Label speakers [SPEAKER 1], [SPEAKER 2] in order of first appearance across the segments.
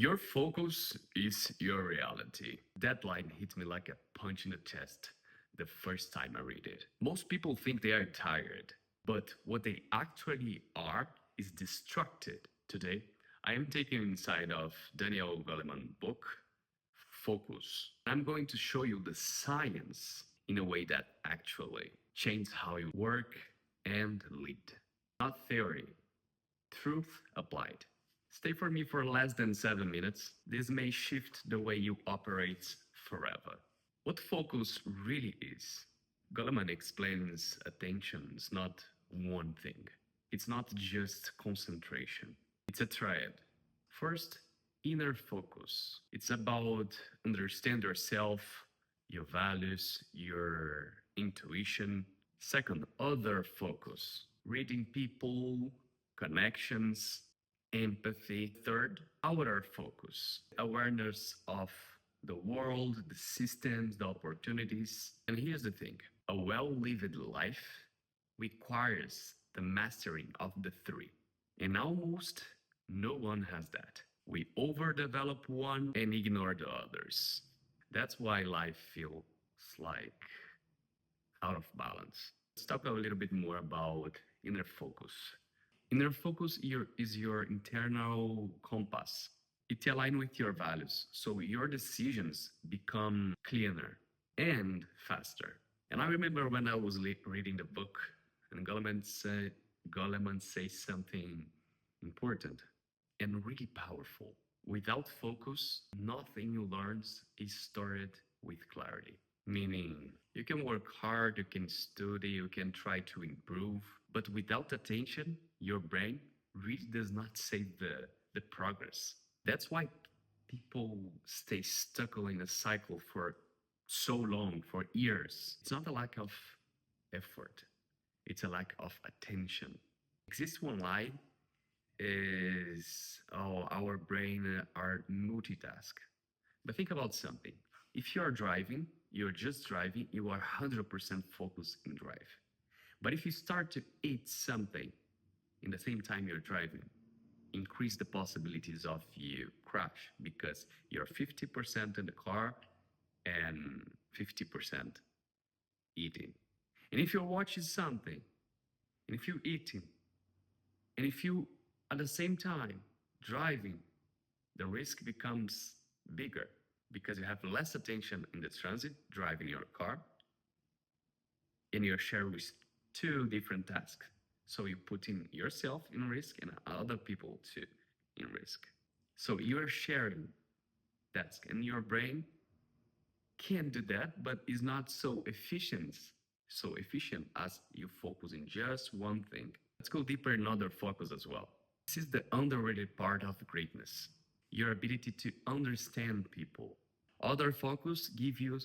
[SPEAKER 1] Your focus is your reality. That line hit me like a punch in the chest the first time I read it. Most people think they are tired, but what they actually are is distracted. Today, I am taking inside of Daniel Goleman book, Focus. I'm going to show you the science in a way that actually changes how you work and lead. Not theory, truth applied. Stay for me for less than 7 minutes. This may shift the way you operate forever. What focus really is? Goleman explains attention is not one thing. It's not just concentration. It's a triad. First, inner focus. It's about understand yourself, your values, your intuition. Second, other focus. Reading people, connections, empathy. Third, outer focus, awareness of the world, the systems, the opportunities. And here's the thing, a well lived life requires the mastering of the three. And almost no one has that. We overdevelop one and ignore the others. That's why life feels like out of balance. Let's talk a little bit more about inner focus. Inner focus is your internal compass. It aligns with your values, so your decisions become clearer and faster. And I remember when I was reading the book, and Goleman says something important and really powerful. Without focus, nothing you learn is stored with clarity. Meaning, you can work hard, you can study, you can try to improve, but without attention, your brain really does not save the progress. That's why people stay stuck in a cycle for so long, for years. It's not a lack of effort, it's a lack of attention. Exists one lie is, oh, our brain are multitask. But think about something. If you're driving, you're just driving, you are 100% focused in drive. But if you start to eat something in the same time you're driving, increase the possibilities of you crash because you're 50% in the car and 50% eating. And if you're watching something, and if you're eating, and if you at the same time driving, the risk becomes bigger because you have less attention in the transit, driving your car, and you're sharing with two different tasks. So you put in yourself in risk and other people too in risk. So you're sharing tasks, and your brain can do that, but is not so efficient as you focus in just one thing. Let's go deeper in other focus as well. This is the underrated part of greatness, your ability to understand people. Other focus give you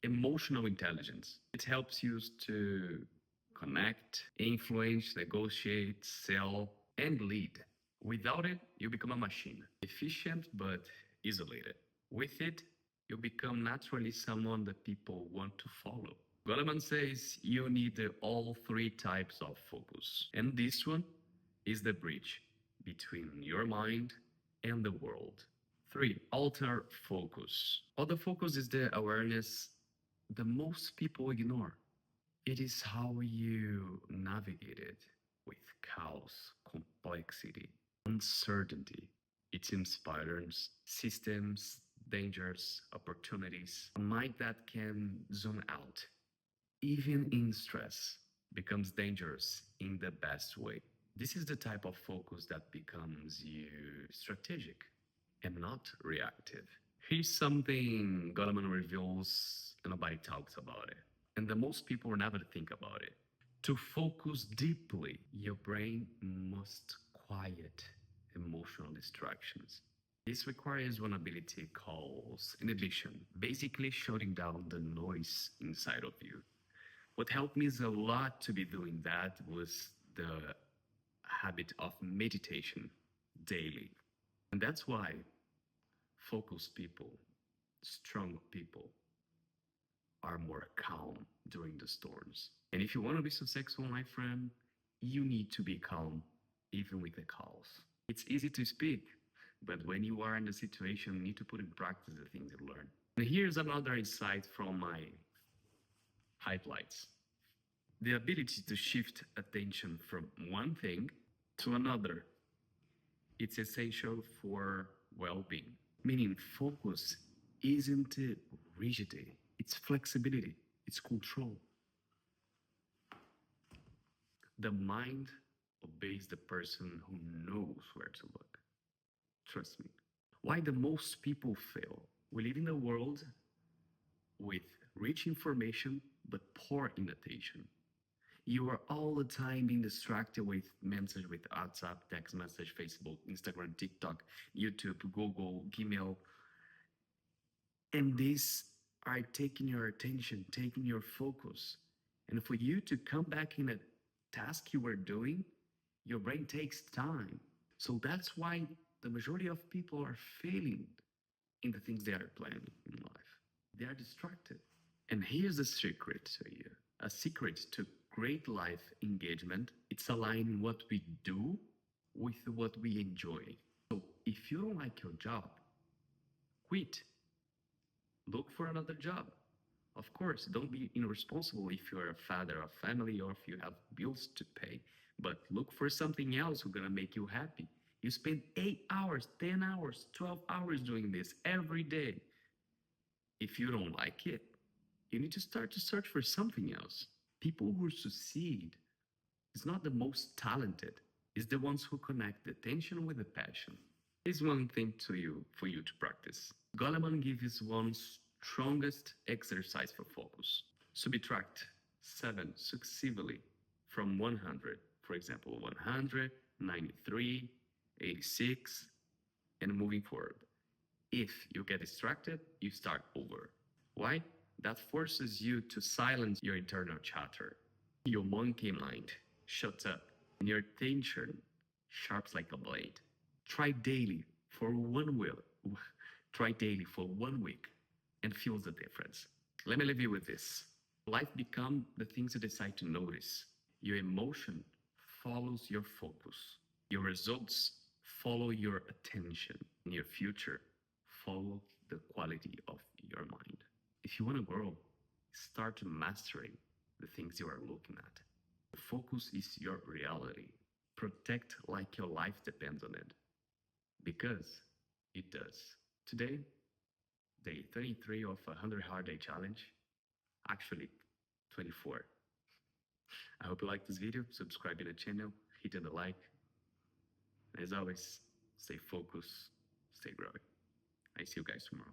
[SPEAKER 1] emotional intelligence. It helps you to connect, influence, negotiate, sell, and lead. Without it, you become a machine, efficient but isolated. With it, you become naturally someone that people want to follow. Goleman says you need all three types of focus, and this one is the bridge between your mind and the world. Three, alter focus. Other focus is the awareness that most people ignore. It is how you navigate it with chaos, complexity, uncertainty. It inspires systems, dangers, opportunities. A mind that can zoom out, even in stress, becomes dangerous in the best way. This is the type of focus that becomes you strategic and not reactive. Here's something Goleman reveals and nobody talks about it. And the most people never think about it. To focus deeply, your brain must quiet emotional distractions. This requires one ability called inhibition, basically shutting down the noise inside of you. What helped me a lot to be doing that was the habit of meditation daily. And that's why focused people, strong people, are more calm during the storms. And if you want to be successful, my friend, you need to be calm even with the chaos. It's easy to speak, But when you are in the situation, you need to put in practice the things you learn. And here's another insight from my highlights: the ability to shift attention from one thing to another. It's essential for well being. Meaning, focus isn't rigidity, it's flexibility, it's control. The mind obeys the person who knows where to look. Trust me. Why the most people fail? We live in a world with rich information but poor inattention. You are all the time being distracted with message with WhatsApp, text message, Facebook, Instagram, TikTok, YouTube, Google, Gmail, and these are taking your attention, taking your focus. And for you to come back in a task you were doing, your brain takes time. So that's why the majority of people are failing in the things they are planning in life. They are distracted. And here's a secret to you: a secret to great life engagement. It's aligning what we do with what we enjoy. So if you don't like your job, quit. Look for another job. Of course, don't be irresponsible if you're a father of family or if you have bills to pay, but look for something else who's gonna make you happy. You spend 8 hours, 10 hours, 12 hours doing this every day. If you don't like it, you need to start to search for something else. People who succeed is not the most talented, it's the ones who connect the attention with the passion. Here's one thing to you for you to practice. Goleman gives one strongest exercise for focus. Subtract 7 successively from 100. For example, 100, 93, 86, and moving forward. If you get distracted, you start over. Why? That forces you to silence your internal chatter. Your monkey mind shuts up, and your attention sharps like a blade. Try daily for 1 week. Try daily for 1 week and feel the difference. Let me leave you with this. Life becomes the things you decide to notice. Your emotion follows your focus. Your results follow your attention. And your future follow the quality of your mind. If you want to grow, start mastering the things you are looking at. Focus is your reality. Protect like your life depends on it. Because it does. Today, day 33 of a 100 Hard Day Challenge. Actually, 24. I hope you liked this video. Subscribe to the channel, hit the like. And as always, stay focused, stay growing. I see you guys tomorrow.